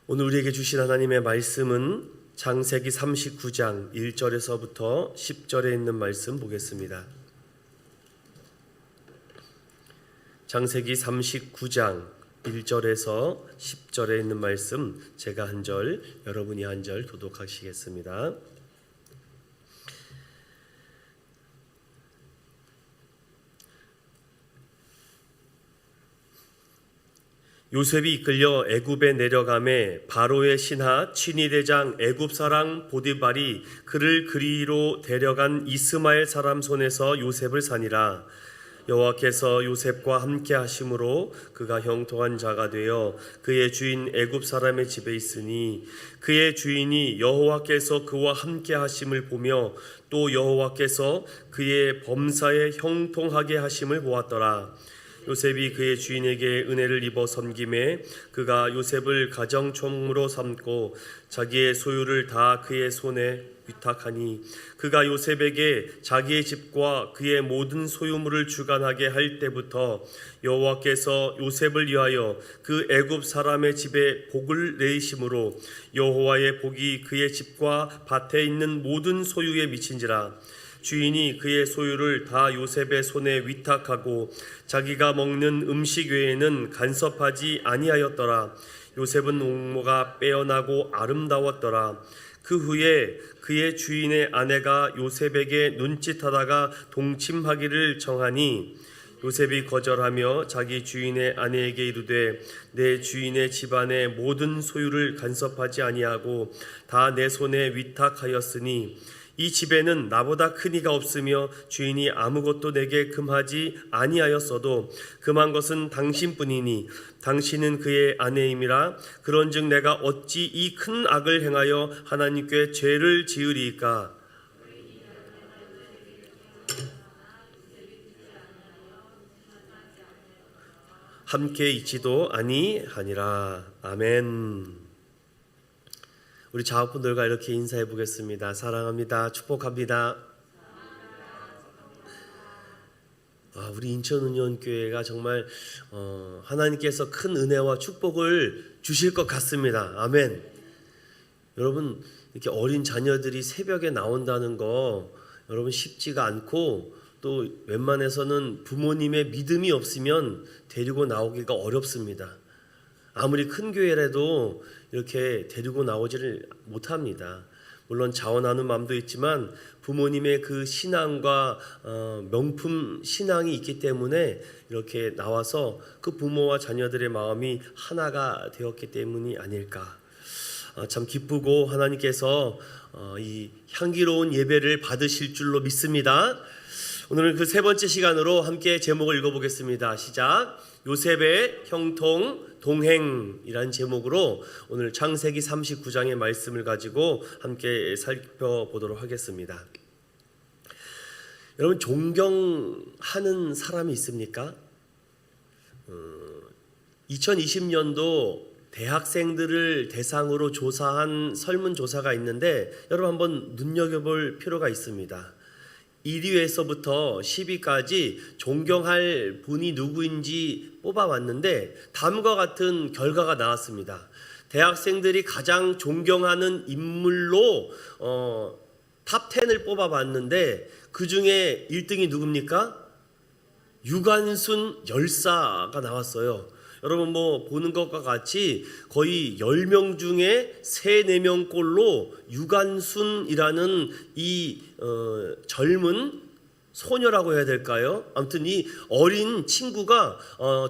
오늘 우리에게 주신 하나님의 말씀은 창세기 39장 1절에서부터 10절에 있는 말씀 보겠습니다. 창세기 39장 1절에서 10절에 있는 말씀, 제가 한 절, 여러분이 한 절 교독하시겠습니다. 요셉이 이끌려 애굽에 내려가매 바로의 신하 친위대장 애굽사랑 보디발이 그를 그리로 데려간 이스마엘 사람 손에서 요셉을 사니라. 여호와께서 요셉과 함께 하심으로 그가 형통한 자가 되어 그의 주인 애굽 사람의 집에 있으니 그의 주인이 여호와께서 그와 함께 하심을 보며 또 여호와께서 그의 범사에 형통하게 하심을 보았더라. 요셉이 그의 주인에게 은혜를 입어 섬김에 그가 요셉을 가정총무로 삼고 자기의 소유를 다 그의 손에 위탁하니 그가 요셉에게 자기의 집과 그의 모든 소유물을 주관하게 할 때부터 여호와께서 요셉을 위하여 그 애굽 사람의 집에 복을 내리심으로 여호와의 복이 그의 집과 밭에 있는 모든 소유에 미친지라. 주인이 그의 소유를 다 요셉의 손에 위탁하고 자기가 먹는 음식 외에는 간섭하지 아니하였더라. 요셉은 옥모가 빼어나고 아름다웠더라. 그 후에 그의 주인의 아내가 요셉에게 눈짓하다가 동침하기를 정하니 요셉이 거절하며 자기 주인의 아내에게 이르되 내 주인의 집안의 모든 소유를 간섭하지 아니하고 다 내 손에 위탁하였으니 이 집에는 나보다 큰 이가 없으며 주인이 아무것도 내게 금하지 아니하였어도 금한 것은 당신뿐이니 당신은 그의 아내임이라. 그런즉 내가 어찌 이 큰 악을 행하여 하나님께 죄를 지으리이까. 함께 있지도 아니하니라. 아멘. 우리 자업분들과 이렇게 인사해 보겠습니다. 사랑합니다. 축복합니다. 우리 인천은연교회가 정말 하나님께서 큰 은혜와 축복을 주실 것 같습니다. 아멘. 여러분, 이렇게 어린 자녀들이 새벽에 나온다는 거 여러분 쉽지가 않고, 또 웬만해서는 부모님의 믿음이 없으면 데리고 나오기가 어렵습니다. 아무리 큰 교회라도 이렇게 데리고 나오지를 못합니다. 물론 자원하는 마음도 있지만 부모님의 그 신앙과 명품 신앙이 있기 때문에 이렇게 나와서 그 부모와 자녀들의 마음이 하나가 되었기 때문이 아닐까. 참 기쁘고 하나님께서 이 향기로운 예배를 받으실 줄로 믿습니다. 오늘은 그 세 번째 시간으로 함께 제목을 읽어보겠습니다. 시작. 요셉의 형통 동행이라는 제목으로 오늘 창세기 39장의 말씀을 가지고 함께 살펴보도록 하겠습니다. 여러분, 존경하는 사람이 있습니까? 2020년도 대학생들을 대상으로 조사한 설문조사가 있는데 여러분 한번 눈여겨볼 필요가 있습니다. 1위에서부터 10위까지 존경할 분이 누구인지 뽑아왔는데 다음과 같은 결과가 나왔습니다. 대학생들이 가장 존경하는 인물로 탑 10을 뽑아봤는데 그 중에 1등이 누굽니까? 유관순 열사가 나왔어요. 여러분 보는 것과 같이 거의 10명 중에 3, 4명 꼴로 유관순이라는 이 젊은 소녀라고 해야 될까요? 아무튼 이 어린 친구가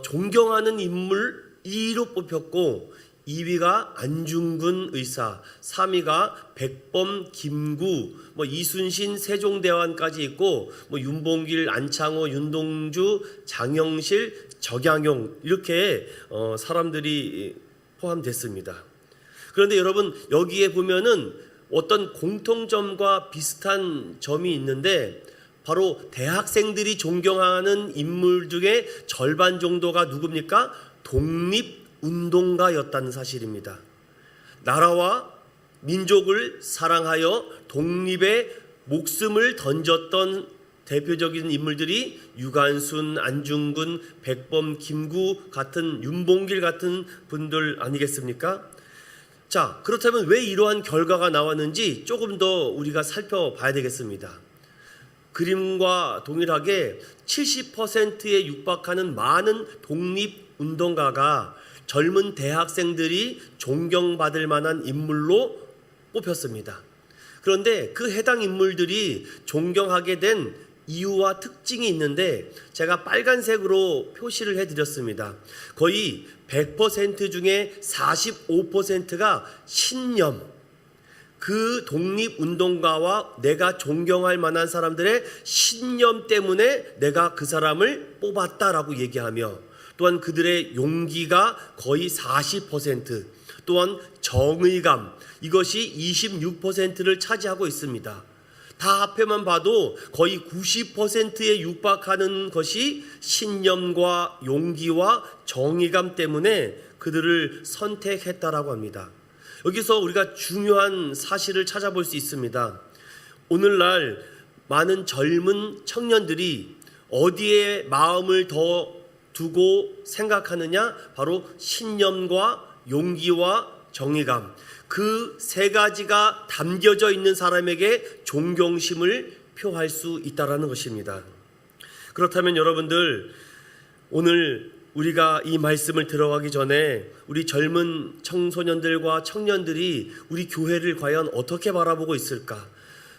존경하는 인물 2위로 뽑혔고, 2위가 안중근 의사, 3위가 백범 김구, 이순신 세종대왕까지 있고 윤봉길, 안창호, 윤동주, 장영실, 적양용 이렇게 사람들이 포함됐습니다. 그런데 여러분, 여기에 보면은 어떤 공통점과 비슷한 점이 있는데 바로 대학생들이 존경하는 인물 중에 절반 정도가 누굽니까? 독립운동가였다는 사실입니다. 나라와 민족을 사랑하여 독립에 목숨을 던졌던 대표적인 인물들이 유관순, 안중근, 백범, 김구 같은, 윤봉길 같은 분들 아니겠습니까? 자, 그렇다면 왜 이러한 결과가 나왔는지 조금 더 우리가 살펴봐야 되겠습니다. 그림과 동일하게 70%에 육박하는 많은 독립운동가가 젊은 대학생들이 존경받을 만한 인물로 뽑혔습니다. 그런데 그 해당 인물들이 존경하게 된 이유와 특징이 있는데 제가 빨간색으로 표시를 해드렸습니다. 거의 100% 중에 45%가 신념, 그 독립운동가와 내가 존경할 만한 사람들의 신념 때문에 내가 그 사람을 뽑았다라고 얘기하며, 또한 그들의 용기가 거의 40%, 또한 정의감, 이것이 26%를 차지하고 있습니다. 다 앞에만 봐도 거의 90%에 육박하는 것이 신념과 용기와 정의감 때문에 그들을 선택했다라고 합니다. 여기서 우리가 중요한 사실을 찾아볼 수 있습니다. 오늘날 많은 젊은 청년들이 어디에 마음을 더 두고 생각하느냐? 바로 신념과 용기와 정의감, 그 세 가지가 담겨져 있는 사람에게 존경심을 표할 수 있다라는 것입니다. 그렇다면 여러분들, 오늘 우리가 이 말씀을 들어가기 전에 우리 젊은 청소년들과 청년들이 우리 교회를 과연 어떻게 바라보고 있을까?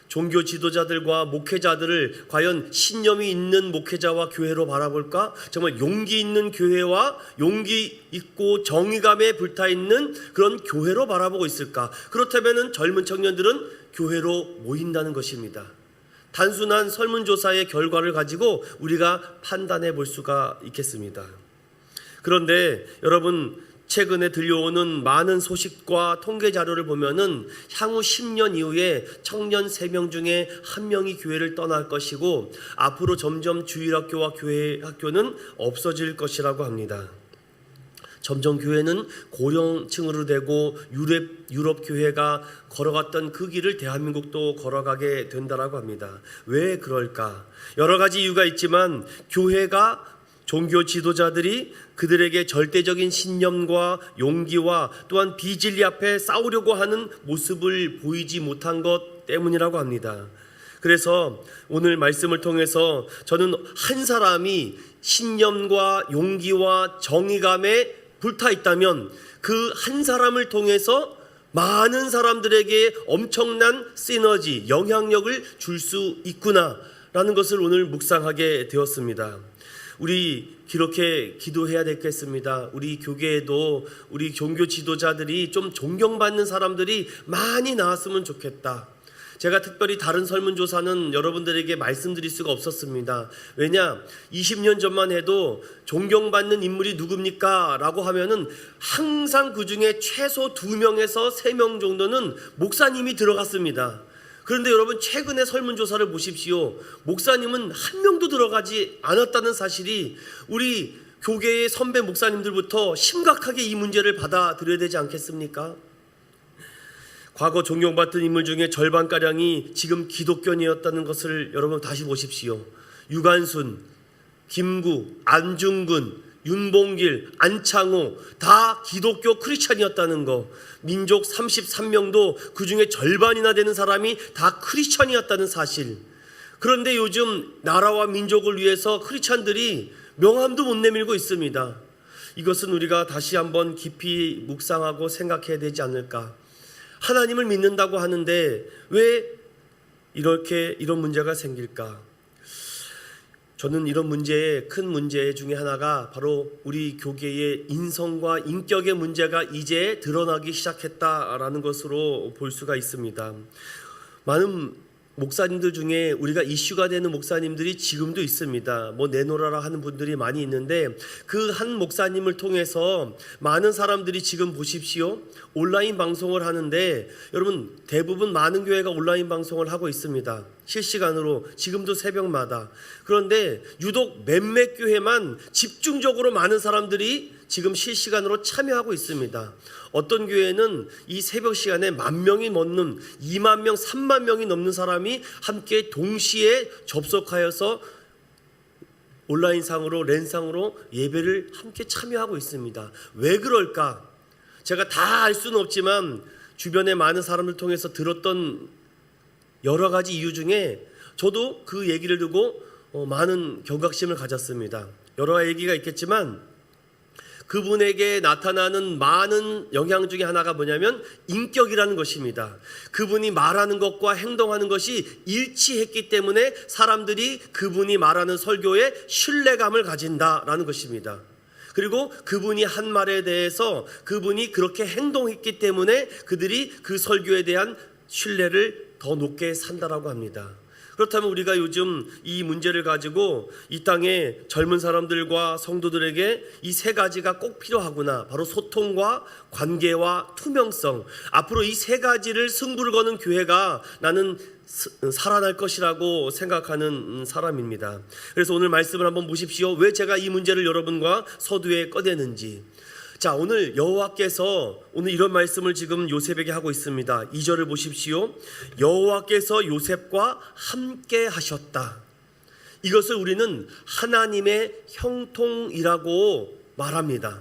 종교 지도자들과 목회자들을 과연 신념이 있는 목회자와 교회로 바라볼까? 정말 용기 있는 교회와 용기 있고 정의감에 불타있는 그런 교회로 바라보고 있을까? 그렇다면 젊은 청년들은 교회로 모인다는 것입니다. 단순한 설문조사의 결과를 가지고 우리가 판단해 볼 수가 있겠습니다. 그런데 여러분, 최근에 들려오는 많은 소식과 통계 자료를 보면은 향후 10년 이후에 청년 3명 중에 1명이 교회를 떠날 것이고, 앞으로 점점 주일학교와 교회 학교는 없어질 것이라고 합니다. 점점 교회는 고령층으로 되고 유럽 교회가 걸어갔던 그 길을 대한민국도 걸어가게 된다라고 합니다. 왜 그럴까? 여러 가지 이유가 있지만 교회가, 종교 지도자들이 그들에게 절대적인 신념과 용기와 또한 비진리 앞에 싸우려고 하는 모습을 보이지 못한 것 때문이라고 합니다. 그래서 오늘 말씀을 통해서 저는 한 사람이 신념과 용기와 정의감에 불타 있다면 그 한 사람을 통해서 많은 사람들에게 엄청난 시너지, 영향력을 줄 수 있구나라는 것을 오늘 묵상하게 되었습니다. 우리 그렇게 기도해야 되겠습니다. 우리 교계에도 우리 종교 지도자들이 좀 존경받는 사람들이 많이 나왔으면 좋겠다. 제가 특별히 다른 설문조사는 여러분들에게 말씀드릴 수가 없었습니다. 왜냐? 20년 전만 해도 존경받는 인물이 누굽니까? 라고 하면은 항상 그 중에 최소 2명에서 3명 정도는 목사님이 들어갔습니다. 그런데 여러분, 최근의 설문조사를 보십시오. 목사님은 1명도 들어가지 않았다는 사실이 우리 교계의 선배 목사님들부터 심각하게 이 문제를 받아들여야 되지 않겠습니까? 과거 존경받던 인물 중에 절반가량이 지금 기독교인이었다는 것을 여러분 다시 보십시오. 유관순, 김구, 안중근, 윤봉길, 안창호 다 기독교 크리스찬이었다는 거. 민족 33명도 그 중에 절반이나 되는 사람이 다 크리스찬이었다는 사실. 그런데 요즘 나라와 민족을 위해서 크리스찬들이 명함도 못 내밀고 있습니다. 이것은 우리가 다시 한번 깊이 묵상하고 생각해야 되지 않을까. 하나님을 믿는다고 하는데 왜 이런 문제가 생길까? 저는 이런 큰 문제 중에 하나가 바로 우리 교계의 인성과 인격의 문제가 이제 드러나기 시작했다라는 것으로 볼 수가 있습니다. 많은 목사님들 중에 우리가 이슈가 되는 목사님들이 지금도 있습니다. 뭐 내놓으라 하는 분들이 많이 있는데 그 한 목사님을 통해서 많은 사람들이 지금 보십시오. 온라인 방송을 하는데 여러분, 대부분 많은 교회가 온라인 방송을 하고 있습니다. 실시간으로 지금도 새벽마다. 그런데 유독 몇몇 교회만 집중적으로 많은 사람들이 지금 실시간으로 참여하고 있습니다. 어떤 교회는 이 새벽 시간에 10,000명이 넘는 20,000명, 30,000명이 넘는 사람이 함께 동시에 접속하여서 온라인상으로 랜상으로 예배를 함께 참여하고 있습니다. 왜 그럴까? 제가 다 알 수는 없지만 주변의 많은 사람들 통해서 들었던 여러 가지 이유 중에 저도 그 얘기를 듣고 많은 경각심을 가졌습니다. 여러 얘기가 있겠지만 그분에게 나타나는 많은 영향 중에 하나가 뭐냐면 인격이라는 것입니다. 그분이 말하는 것과 행동하는 것이 일치했기 때문에 사람들이 그분이 말하는 설교에 신뢰감을 가진다라는 것입니다. 그리고 그분이 한 말에 대해서 그분이 그렇게 행동했기 때문에 그들이 그 설교에 대한 신뢰를 더 높게 산다라고 합니다. 그렇다면 우리가 요즘 이 문제를 가지고 이 땅의 젊은 사람들과 성도들에게 이 세 가지가 꼭 필요하구나, 바로 소통과 관계와 투명성, 앞으로 이 세 가지를 승부를 거는 교회가 나는 살아날 것이라고 생각하는 사람입니다. 그래서 오늘 말씀을 한번 보십시오. 왜 제가 이 문제를 여러분과 서두에 꺼내는지. 자, 오늘 여호와께서 오늘 이런 말씀을 지금 요셉에게 하고 있습니다. 2절을 보십시오. 여호와께서 요셉과 함께 하셨다. 이것을 우리는 하나님의 형통이라고 말합니다.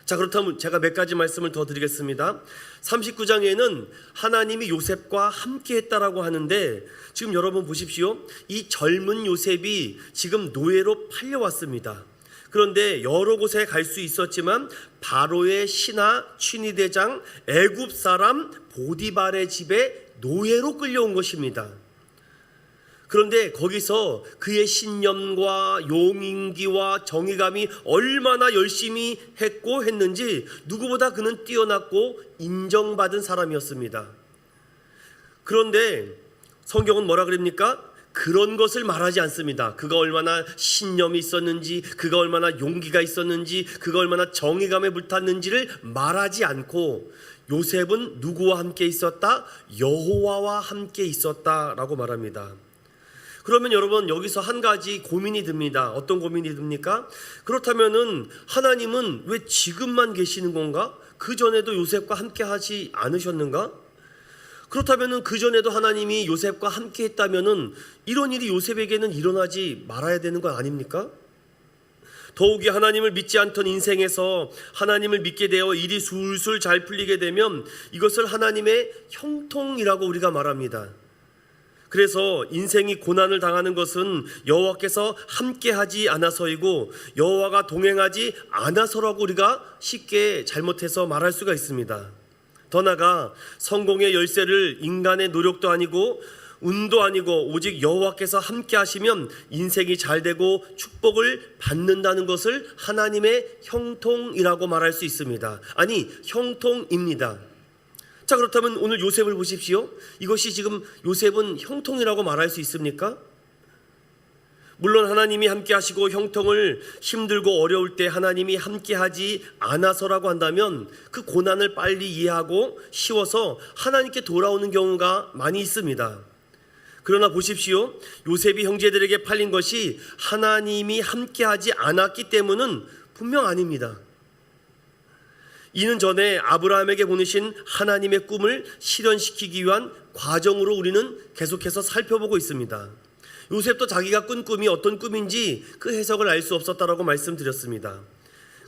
자, 그렇다면 제가 몇 가지 말씀을 더 드리겠습니다. 39장에는 하나님이 요셉과 함께 했다라고 하는데, 지금 여러분 보십시오. 이 젊은 요셉이 지금 노예로 팔려왔습니다. 그런데 여러 곳에 갈 수 있었지만 바로의 신하 취니대장 애굽 사람 보디발의 집에 노예로 끌려온 것입니다. 그런데 거기서 그의 신념과 용인기와 정의감이 얼마나 열심히 했는지 누구보다 그는 뛰어났고 인정받은 사람이었습니다. 그런데 성경은 뭐라 그럽니까? 그런 것을 말하지 않습니다. 그가 얼마나 신념이 있었는지, 그가 얼마나 용기가 있었는지, 그가 얼마나 정의감에 불탔는지를 말하지 않고 요셉은 누구와 함께 있었다? 여호와와 함께 있었다라고 말합니다. 그러면 여러분, 여기서 한 가지 고민이 듭니다. 어떤 고민이 듭니까? 그렇다면은 하나님은 왜 지금만 계시는 건가? 그 전에도 요셉과 함께 하지 않으셨는가? 그렇다면은 그 전에도 하나님이 요셉과 함께 했다면은 이런 일이 요셉에게는 일어나지 말아야 되는 건 아닙니까? 더욱이 하나님을 믿지 않던 인생에서 하나님을 믿게 되어 일이 술술 잘 풀리게 되면 이것을 하나님의 형통이라고 우리가 말합니다. 그래서 인생이 고난을 당하는 것은 여호와께서 함께하지 않아서이고 여호와가 동행하지 않아서라고 우리가 쉽게 잘못해서 말할 수가 있습니다. 더 나아가 성공의 열쇠를 인간의 노력도 아니고 운도 아니고 오직 여호와께서 함께 하시면 인생이 잘 되고 축복을 받는다는 것을 하나님의 형통이라고 말할 수 있습니다. 아니, 형통입니다. 자, 그렇다면 오늘 요셉을 보십시오. 이것이 지금 요셉은 형통이라고 말할 수 있습니까? 물론 하나님이 함께 하시고 형통을 힘들고 어려울 때 하나님이 함께 하지 않아서라고 한다면 그 고난을 빨리 이해하고 쉬워서 하나님께 돌아오는 경우가 많이 있습니다. 그러나 보십시오. 요셉이 형제들에게 팔린 것이 하나님이 함께 하지 않았기 때문은 분명 아닙니다. 이는 전에 아브라함에게 보내신 하나님의 꿈을 실현시키기 위한 과정으로 우리는 계속해서 살펴보고 있습니다. 요셉도 자기가 꾼 꿈이 어떤 꿈인지 그 해석을 알 수 없었다라고 말씀드렸습니다.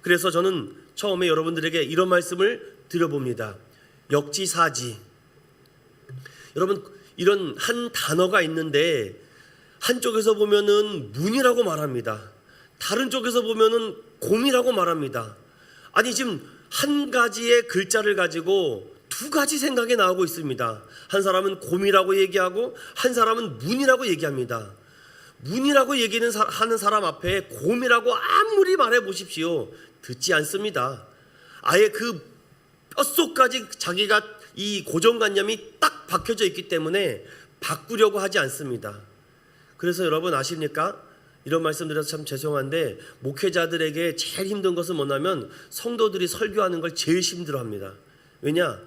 그래서 저는 처음에 여러분들에게 이런 말씀을 드려봅니다. 역지사지. 여러분, 이런 한 단어가 있는데 한쪽에서 보면은 문이라고 말합니다. 다른 쪽에서 보면은 곰이라고 말합니다. 아니, 지금 한 가지의 글자를 가지고 두 가지 생각이 나오고 있습니다. 한 사람은 곰이라고 얘기하고 한 사람은 문이라고 얘기합니다. 문이라고 하는 사람 앞에 곰이라고 아무리 말해 보십시오. 듣지 않습니다. 아예 그 뼛속까지 자기가 이 고정관념이 딱 박혀져 있기 때문에 바꾸려고 하지 않습니다. 그래서 여러분 아십니까? 이런 말씀 드려서 참 죄송한데 목회자들에게 제일 힘든 것은 뭐냐면 성도들이 설교하는 걸 제일 힘들어합니다. 왜냐?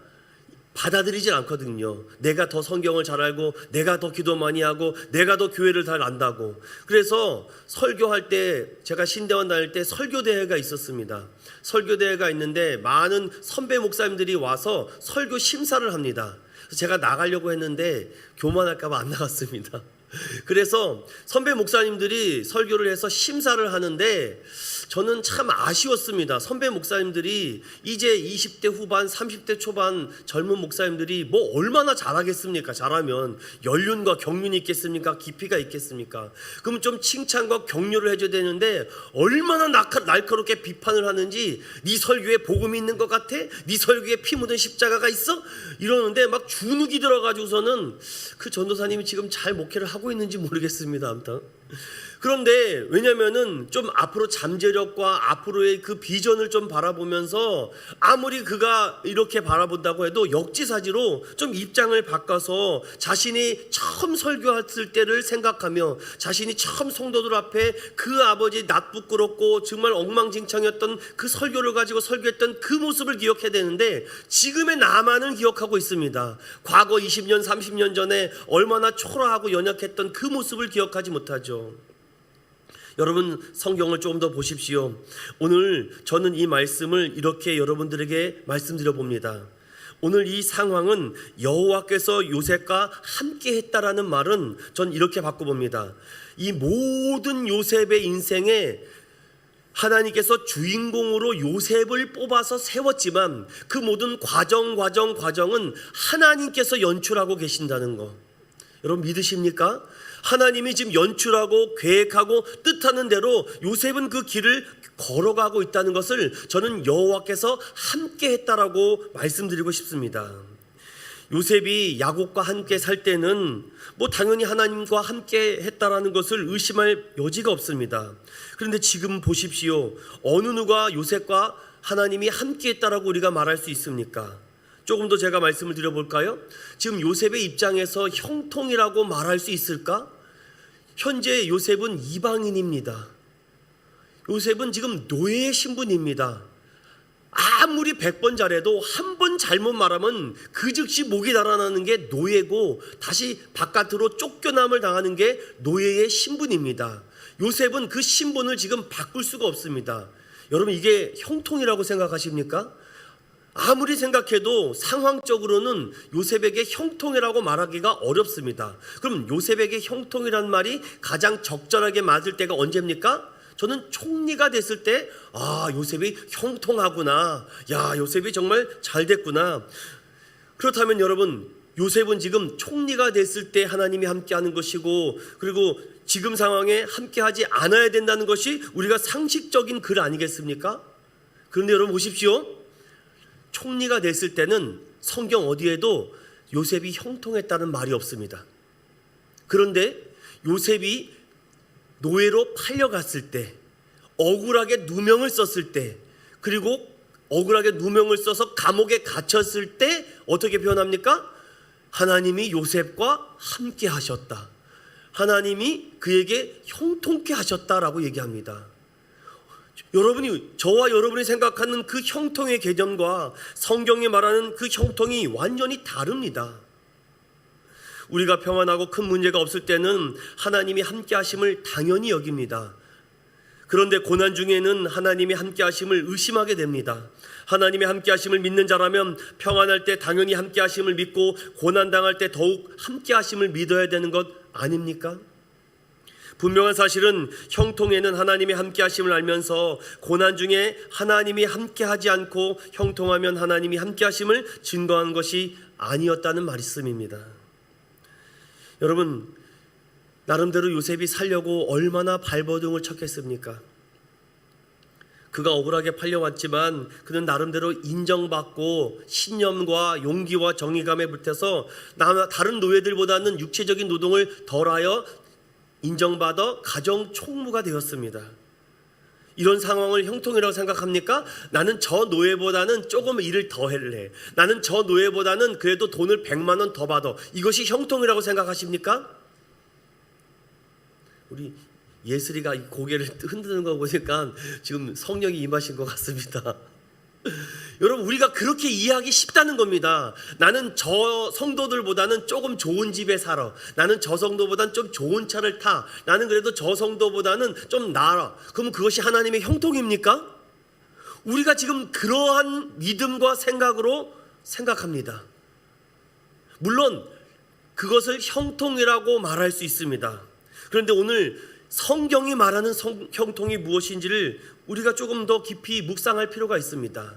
받아들이질 않거든요. 내가 더 성경을 잘 알고 내가 더 기도 많이 하고 내가 더 교회를 잘 안다고. 그래서 설교할 때 제가 신대원 다닐 때 설교대회가 있었습니다. 설교대회가 있는데 많은 선배 목사님들이 와서 설교 심사를 합니다. 그래서 제가 나가려고 했는데 교만할까 봐 안 나갔습니다. 그래서 선배 목사님들이 설교를 해서 심사를 하는데 저는 참 아쉬웠습니다. 선배 목사님들이 이제 20대 후반 30대 초반 젊은 목사님들이 뭐 얼마나 잘하겠습니까? 잘하면 연륜과 경륜이 있겠습니까? 깊이가 있겠습니까? 그럼 좀 칭찬과 격려를 해줘야 되는데 얼마나 날카롭게 비판을 하는지, 네 설교에 복음이 있는 것 같아? 네 설교에 피 묻은 십자가가 있어? 이러는데 막 주눅이 들어가지고서는 그 전도사님이 지금 잘 목회를 하고 있는지 모르겠습니다. 아무튼 그런데 왜냐면은 좀 앞으로 잠재력과 앞으로의 그 비전을 좀 바라보면서 아무리 그가 이렇게 바라본다고 해도 역지사지로 좀 입장을 바꿔서 자신이 처음 설교했을 때를 생각하며 자신이 처음 성도들 앞에 그 아버지 낯부끄럽고 정말 엉망진창이었던 그 설교를 가지고 설교했던 그 모습을 기억해야 되는데 지금의 나만은 기억하고 있습니다. 과거 20년 30년 전에 얼마나 초라하고 연약했던 그 모습을 기억하지 못하죠. 여러분 성경을 조금 더 보십시오. 오늘 저는 이 말씀을 이렇게 여러분들에게 말씀드려 봅니다. 오늘 이 상황은 여호와께서 요셉과 함께 했다라는 말은 전 이렇게 바꿔봅니다. 이 모든 요셉의 인생에 하나님께서 주인공으로 요셉을 뽑아서 세웠지만 그 모든 과정은 하나님께서 연출하고 계신다는 거, 여러분 믿으십니까? 하나님이 지금 연출하고 계획하고 뜻하는 대로 요셉은 그 길을 걸어가고 있다는 것을 저는 여호와께서 함께 했다라고 말씀드리고 싶습니다. 요셉이 야곱과 함께 살 때는 뭐 당연히 하나님과 함께 했다라는 것을 의심할 여지가 없습니다. 그런데 지금 보십시오. 어느 누가 요셉과 하나님이 함께 했다라고 우리가 말할 수 있습니까? 조금 더 제가 말씀을 드려볼까요? 지금 요셉의 입장에서 형통이라고 말할 수 있을까? 현재 요셉은 이방인입니다. 요셉은 지금 노예의 신분입니다. 아무리 100번 잘해도 한 번 잘못 말하면 그 즉시 목이 달아나는 게 노예고 다시 바깥으로 쫓겨남을 당하는 게 노예의 신분입니다. 요셉은 그 신분을 지금 바꿀 수가 없습니다. 여러분 이게 형통이라고 생각하십니까? 아무리 생각해도 상황적으로는 요셉에게 형통이라고 말하기가 어렵습니다. 그럼 요셉에게 형통이란 말이 가장 적절하게 맞을 때가 언제입니까? 저는 총리가 됐을 때 요셉이 형통하구나, 야 요셉이 정말 잘 됐구나. 그렇다면 여러분 요셉은 지금 총리가 됐을 때 하나님이 함께하는 것이고, 그리고 지금 상황에 함께하지 않아야 된다는 것이 우리가 상식적인 글 아니겠습니까? 그런데 여러분 보십시오. 총리가 됐을 때는 성경 어디에도 요셉이 형통했다는 말이 없습니다. 그런데 요셉이 노예로 팔려갔을 때, 억울하게 누명을 썼을 때, 그리고 억울하게 누명을 써서 감옥에 갇혔을 때 어떻게 표현합니까? 하나님이 요셉과 함께 하셨다, 하나님이 그에게 형통케 하셨다라고 얘기합니다. 여러분이, 저와 여러분이 생각하는 그 형통의 개념과 성경이 말하는 그 형통이 완전히 다릅니다. 우리가 평안하고 큰 문제가 없을 때는 하나님이 함께 하심을 당연히 여깁니다. 그런데 고난 중에는 하나님이 함께 하심을 의심하게 됩니다. 하나님이 함께 하심을 믿는 자라면 평안할 때 당연히 함께 하심을 믿고 고난 당할 때 더욱 함께 하심을 믿어야 되는 것 아닙니까? 분명한 사실은 형통에는 하나님이 함께 하심을 알면서 고난 중에 하나님이 함께 하지 않고 형통하면 하나님이 함께 하심을 증거한 것이 아니었다는 말씀입니다. 여러분, 나름대로 요셉이 살려고 얼마나 발버둥을 쳤겠습니까? 그가 억울하게 팔려왔지만 그는 나름대로 인정받고 신념과 용기와 정의감에 불태서 다른 노예들보다는 육체적인 노동을 덜하여 인정받아 가정 총무가 되었습니다. 이런 상황을 형통이라고 생각합니까? 나는 저 노예보다는 조금 일을 더 할래, 나는 저 노예보다는 그래도 돈을 100만 원 더 받아, 이것이 형통이라고 생각하십니까? 우리 예슬이가 고개를 흔드는 거 보니까 지금 성령이 임하신 것 같습니다. 여러분, 우리가 그렇게 이해하기 쉽다는 겁니다. 나는 저 성도들보다는 조금 좋은 집에 살아, 나는 저 성도보다는 좀 좋은 차를 타, 나는 그래도 저 성도보다는 좀 나아. 그럼 그것이 하나님의 형통입니까? 우리가 지금 그러한 믿음과 생각으로 생각합니다. 물론 그것을 형통이라고 말할 수 있습니다. 그런데 오늘 성경이 말하는 형통이 무엇인지를 우리가 조금 더 깊이 묵상할 필요가 있습니다.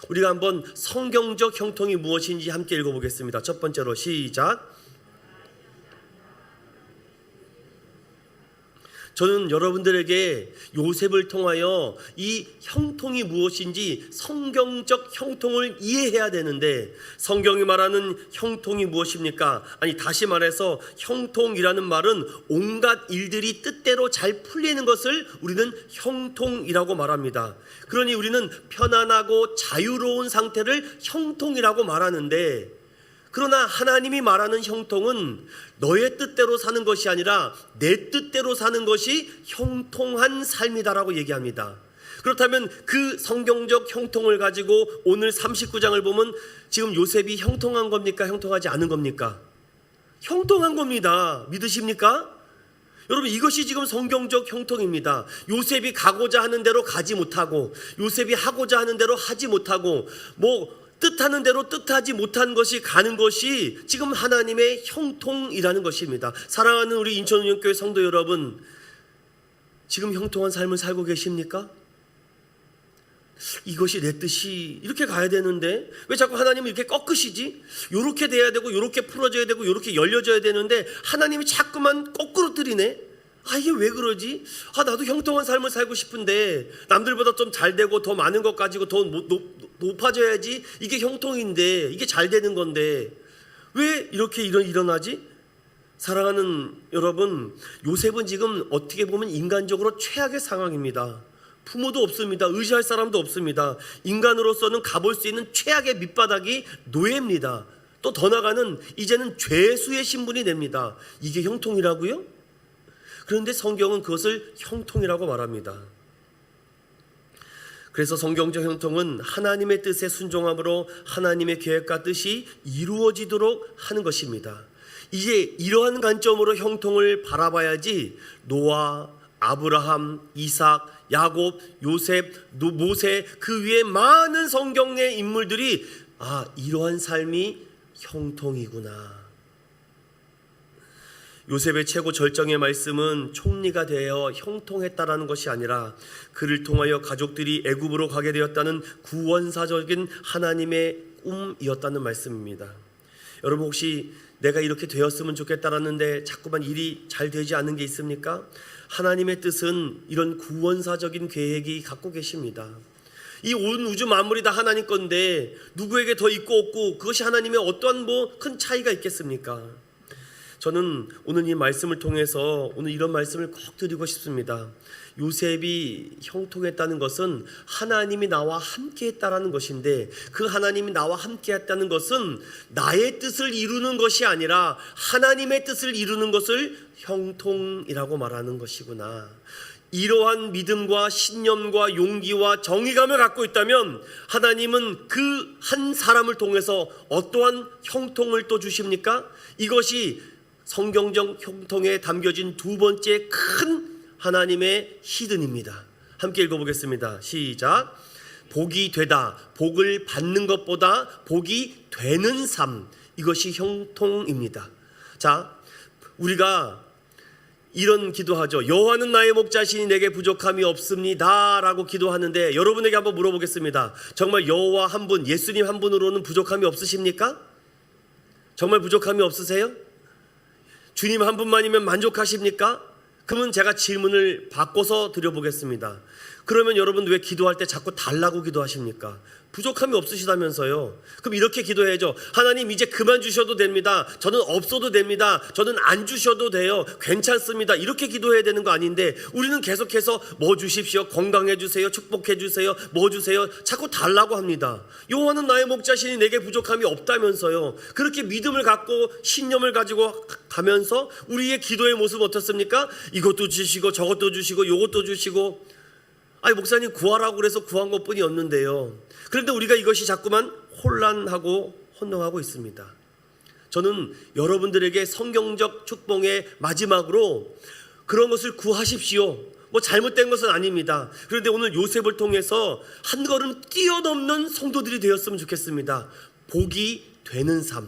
우리가 한번 성경적 형통이 무엇인지 함께 읽어보겠습니다. 첫 번째로 시작. 저는 여러분들에게 요셉을 통하여 이 형통이 무엇인지 성경적 형통을 이해해야 되는데, 성경이 말하는 형통이 무엇입니까? 아니, 다시 말해서 형통이라는 말은 온갖 일들이 뜻대로 잘 풀리는 것을 우리는 형통이라고 말합니다. 그러니 우리는 편안하고 자유로운 상태를 형통이라고 말하는데, 그러나 하나님이 말하는 형통은 너의 뜻대로 사는 것이 아니라 내 뜻대로 사는 것이 형통한 삶이다라고 얘기합니다. 그렇다면 그 성경적 형통을 가지고 오늘 39장을 보면 지금 요셉이 형통한 겁니까? 형통하지 않은 겁니까? 형통한 겁니다. 믿으십니까? 여러분, 이것이 지금 성경적 형통입니다. 요셉이 가고자 하는 대로 가지 못하고, 요셉이 하고자 하는 대로 하지 못하고, 뜻하는 대로 뜻하지 못한 것이 가는 것이 지금 하나님의 형통이라는 것입니다. 사랑하는 우리 인천운영교회 성도 여러분, 지금 형통한 삶을 살고 계십니까? 이것이 내 뜻이 이렇게 가야 되는데 왜 자꾸 하나님은 이렇게 꺾으시지? 이렇게 돼야 되고, 이렇게 풀어져야 되고, 이렇게 열려져야 되는데 하나님이 자꾸만 거꾸로 들이네. 이게 왜 그러지? 나도 형통한 삶을 살고 싶은데 남들보다 좀 잘 되고 더 많은 것 가지고 더 높아져야지 이게 형통인데, 이게 잘 되는 건데 왜 이렇게 일어나지? 사랑하는 여러분, 요셉은 지금 어떻게 보면 인간적으로 최악의 상황입니다. 부모도 없습니다. 의지할 사람도 없습니다. 인간으로서는 가볼 수 있는 최악의 밑바닥이 노예입니다. 또 더 나아가는 이제는 죄수의 신분이 됩니다. 이게 형통이라고요? 그런데 성경은 그것을 형통이라고 말합니다. 그래서 성경적 형통은 하나님의 뜻에 순종함으로 하나님의 계획과 뜻이 이루어지도록 하는 것입니다. 이제 이러한 관점으로 형통을 바라봐야지 노아, 아브라함, 이삭, 야곱, 요셉, 모세, 그 위에 많은 성경의 인물들이 이러한 삶이 형통이구나. 요셉의 최고 절정의 말씀은 총리가 되어 형통했다라는 것이 아니라 그를 통하여 가족들이 애굽으로 가게 되었다는 구원사적인 하나님의 꿈이었다는 말씀입니다. 여러분, 혹시 내가 이렇게 되었으면 좋겠다라는데 자꾸만 일이 잘 되지 않는 게 있습니까? 하나님의 뜻은 이런 구원사적인 계획이 갖고 계십니다. 이 온 우주 만물이 다 하나님 건데 누구에게 더 있고 없고 그것이 하나님의 어떠한 큰 차이가 있겠습니까? 저는 오늘 이 말씀을 통해서 오늘 이런 말씀을 꼭 드리고 싶습니다. 요셉이 형통했다는 것은 하나님이 나와 함께 했다는 것인데, 그 하나님이 나와 함께 했다는 것은 나의 뜻을 이루는 것이 아니라 하나님의 뜻을 이루는 것을 형통이라고 말하는 것이구나. 이러한 믿음과 신념과 용기와 정의감을 갖고 있다면 하나님은 그 한 사람을 통해서 어떠한 형통을 또 주십니까? 이것이 성경적 형통에 담겨진 두 번째 큰 하나님의 히든입니다. 함께 읽어보겠습니다. 시작. 복이 되다, 복을 받는 것보다 복이 되는 삶, 이것이 형통입니다. 자, 우리가 이런 기도하죠. 여호와는 나의 목자시니 내게 부족함이 없습니다 라고 기도하는데, 여러분에게 한번 물어보겠습니다. 정말 여호와 한 분, 예수님 한 분으로는 부족함이 없으십니까? 정말 부족함이 없으세요? 주님 한 분만이면 만족하십니까? 그러면 제가 질문을 바꿔서 드려보겠습니다. 그러면 여러분 왜 기도할 때 자꾸 달라고 기도하십니까? 부족함이 없으시다면서요. 그럼 이렇게 기도해야죠. 하나님, 이제 그만 주셔도 됩니다. 저는 없어도 됩니다. 저는 안 주셔도 돼요. 괜찮습니다. 이렇게 기도해야 되는 거 아닌데 우리는 계속해서 뭐 주십시오, 건강해 주세요, 축복해 주세요, 뭐 주세요, 자꾸 달라고 합니다. 여호와는 나의 목자시니 내게 부족함이 없다면서요. 그렇게 믿음을 갖고 신념을 가지고 가면서 우리의 기도의 모습 어떻습니까? 이것도 주시고 저것도 주시고 요것도 주시고. 목사님 구하라고 그래서 구한 것뿐이었는데요. 그런데 우리가 이것이 자꾸만 혼란하고 혼동하고 있습니다. 저는 여러분들에게 성경적 축복의 마지막으로 그런 것을 구하십시오. 잘못된 것은 아닙니다. 그런데 오늘 요셉을 통해서 한 걸음 뛰어넘는 성도들이 되었으면 좋겠습니다. 복이 되는 삶.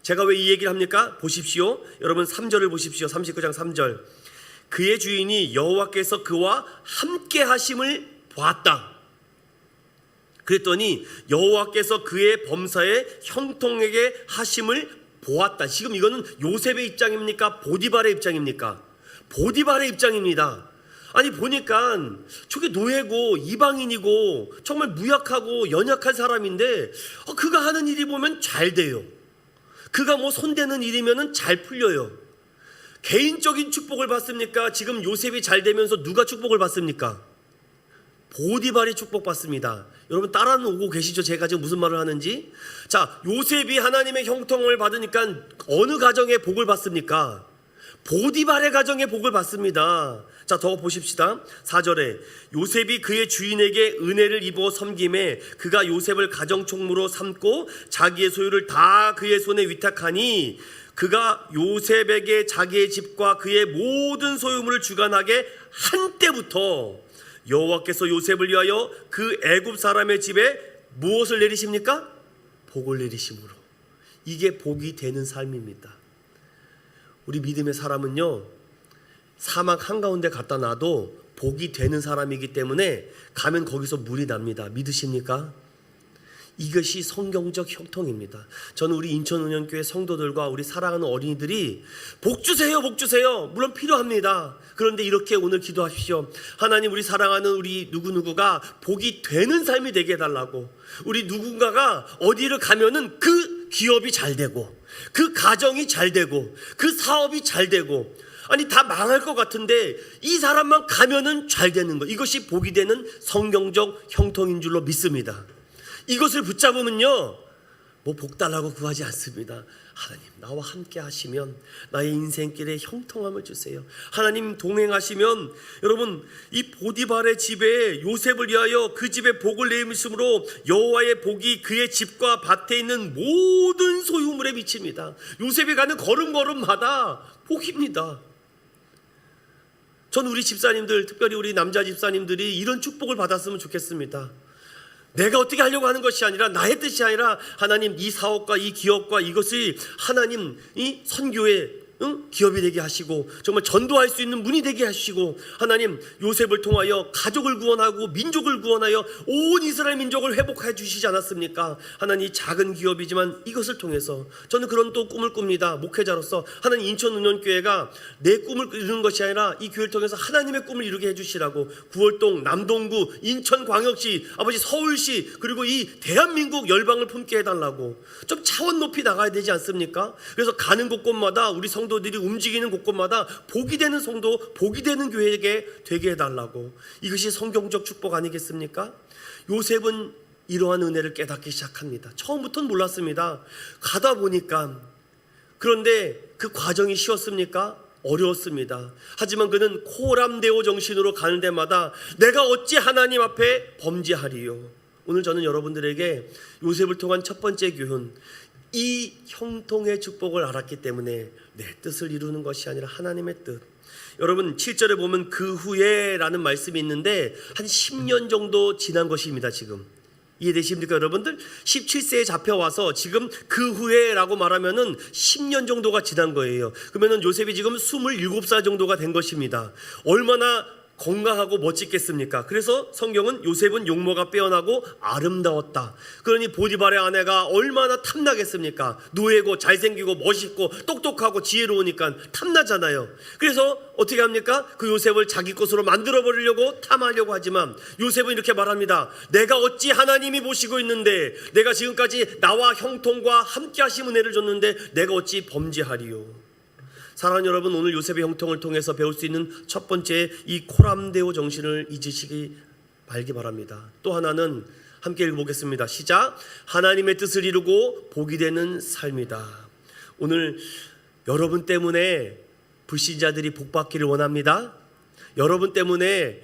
제가 왜 이 얘기를 합니까? 보십시오. 여러분 3절을 보십시오. 39장 3절. 그의 주인이 여호와께서 그와 함께 하심을 보았다. 그랬더니 여호와께서 그의 범사에 형통하게 하심을 보았다. 지금 이거는 요셉의 입장입니까? 보디발의 입장입니까? 보디발의 입장입니다. 아니 보니까 저게 노예고 이방인이고 정말 무약하고 연약한 사람인데 그가 하는 일이 보면 잘 돼요. 그가 뭐 손대는 일이면 잘 풀려요. 개인적인 축복을 받습니까? 지금 요셉이 잘 되면서 누가 축복을 받습니까? 보디발이 축복받습니다. 여러분 따라는 오고 계시죠? 제가 지금 무슨 말을 하는지. 자, 요셉이 하나님의 형통을 받으니까 어느 가정에 복을 받습니까? 보디발의 가정에 복을 받습니다. 자, 더 보십시다. 4절에 요셉이 그의 주인에게 은혜를 입어 섬김에 그가 요셉을 가정총무로 삼고 자기의 소유를 다 그의 손에 위탁하니 그가 요셉에게 자기의 집과 그의 모든 소유물을 주관하게 한 때부터 여호와께서 요셉을 위하여 그 애굽 사람의 집에 무엇을 내리십니까? 복을 내리심으로. 이게 복이 되는 삶입니다. 우리 믿음의 사람은요, 사막 한가운데 갖다 놔도 복이 되는 사람이기 때문에 가면 거기서 물이 납니다. 믿으십니까? 이것이 성경적 형통입니다. 저는 우리 인천은행교회 성도들과 우리 사랑하는 어린이들이 복 주세요, 복 주세요. 물론 필요합니다. 그런데 이렇게 오늘 기도하십시오. 하나님, 우리 사랑하는 우리 누구누구가 복이 되는 삶이 되게 해달라고. 우리 누군가가 어디를 가면은 그 기업이 잘 되고, 그 가정이 잘 되고, 그 사업이 잘 되고, 아니 다 망할 것 같은데 이 사람만 가면은 잘 되는 거. 이것이 복이 되는 성경적 형통인 줄로 믿습니다. 이것을 붙잡으면요, 뭐 복 달라고 구하지 않습니다. 하나님, 나와 함께 하시면 나의 인생길에 형통함을 주세요. 하나님 동행하시면, 여러분 이 보디발의 집에 요셉을 위하여 그 집에 복을 내리심으로 여호와의 복이 그의 집과 밭에 있는 모든 소유물에 미칩니다. 요셉이 가는 걸음걸음마다 복입니다. 전 우리 집사님들, 특별히 우리 남자 집사님들이 이런 축복을 받았으면 좋겠습니다. 내가 어떻게 하려고 하는 것이 아니라, 나의 뜻이 아니라 하나님 이 사업과 이 기업과 이것이 하나님 이 선교의 기업이 되게 하시고 정말 전도할 수 있는 문이 되게 하시고, 하나님 요셉을 통하여 가족을 구원하고 민족을 구원하여 온 이스라엘 민족을 회복해 주시지 않았습니까? 하나님 이 작은 기업이지만 이것을 통해서 저는 그런 또 꿈을 꿉니다. 목회자로서 하나님 인천은행교회가 내 꿈을 이루는 것이 아니라 이 교회를 통해서 하나님의 꿈을 이루게 해주시라고, 9월동, 남동구, 인천광역시, 아버지 서울시, 그리고 이 대한민국 열방을 품게 해달라고 좀 차원 높이 나가야 되지 않습니까? 그래서 가는 곳곳마다 우리 성도들이 움직이는 곳곳마다 복이 되는 성도, 복이 되는 교회에게 되게 해달라고. 이것이 성경적 축복 아니겠습니까? 요셉은 이러한 은혜를 깨닫기 시작합니다. 처음부터는 몰랐습니다. 가다 보니까. 그런데 그 과정이 쉬웠습니까? 어려웠습니다. 하지만 그는 코람데오 정신으로 가는 데마다 내가 어찌 하나님 앞에 범죄하리요. 오늘 저는 여러분들에게 요셉을 통한 첫 번째 교훈, 이 형통의 축복을 알았기 때문에 내 뜻을 이루는 것이 아니라 하나님의 뜻. 여러분 7절에 보면 그 후에 라는 말씀이 있는데 한 10년 정도 지난 것입니다. 지금 이해되십니까 여러분들? 17세에 잡혀와서 지금 그 후에 라고 말하면은 10년 정도가 지난 거예요. 그러면은 요셉이 지금 27살 정도가 된 것입니다. 얼마나 건강하고 멋지겠습니까? 그래서 성경은 요셉은 용모가 빼어나고 아름다웠다. 그러니 보디발의 아내가 얼마나 탐나겠습니까? 노예고 잘생기고 멋있고 똑똑하고 지혜로우니까 탐나잖아요. 그래서 어떻게 합니까? 그 요셉을 자기 것으로 만들어버리려고 탐하려고 하지만 요셉은 이렇게 말합니다. 내가 어찌 하나님이 보시고 있는데, 내가 지금까지 나와 형통과 함께 하신 은혜를 줬는데 내가 어찌 범죄하리요. 사랑하는 여러분, 오늘 요셉의 형통을 통해서 배울 수 있는 첫 번째 이 코람데오 정신을 잊으시기 말기 바랍니다. 또 하나는 함께 읽어보겠습니다. 시작. 하나님의 뜻을 이루고 복이 되는 삶이다. 오늘 여러분 때문에 불신자들이 복받기를 원합니다. 여러분 때문에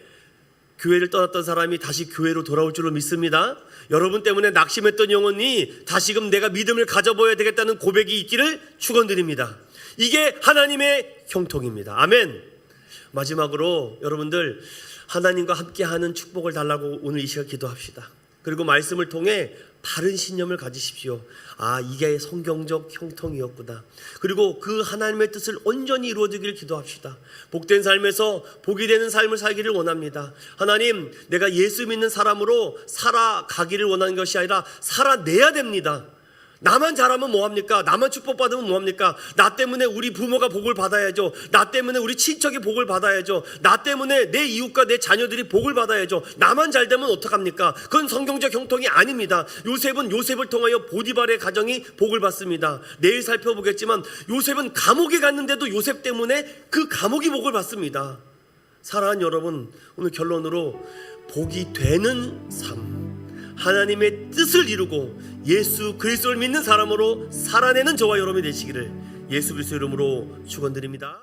교회를 떠났던 사람이 다시 교회로 돌아올 줄로 믿습니다. 여러분 때문에 낙심했던 영혼이 다시금 내가 믿음을 가져봐야 되겠다는 고백이 있기를 축원드립니다. 이게 하나님의 형통입니다. 아멘. 마지막으로 여러분들 하나님과 함께하는 축복을 달라고 오늘 이 시간 기도합시다. 그리고 말씀을 통해 바른 신념을 가지십시오. 아, 이게 성경적 형통이었구나. 그리고 그 하나님의 뜻을 온전히 이루어지기를 기도합시다. 복된 삶에서 복이 되는 삶을 살기를 원합니다. 하나님, 내가 예수 믿는 사람으로 살아가기를 원하는 것이 아니라 살아내야 됩니다. 나만 잘하면 뭐합니까? 나만 축복받으면 뭐합니까? 나 때문에 우리 부모가 복을 받아야죠. 나 때문에 우리 친척이 복을 받아야죠. 나 때문에 내 이웃과 내 자녀들이 복을 받아야죠. 나만 잘 되면 어떡합니까? 그건 성경적 형통이 아닙니다. 요셉을 통하여 보디발의 가정이 복을 받습니다. 내일 살펴보겠지만 요셉은 감옥에 갔는데도 요셉 때문에 그 감옥이 복을 받습니다. 사랑하는 여러분, 오늘 결론으로 복이 되는 삶, 하나님의 뜻을 이루고 예수 그리스도를 믿는 사람으로 살아내는 저와 여러분이 되시기를 예수 그리스도 이름으로 축원드립니다.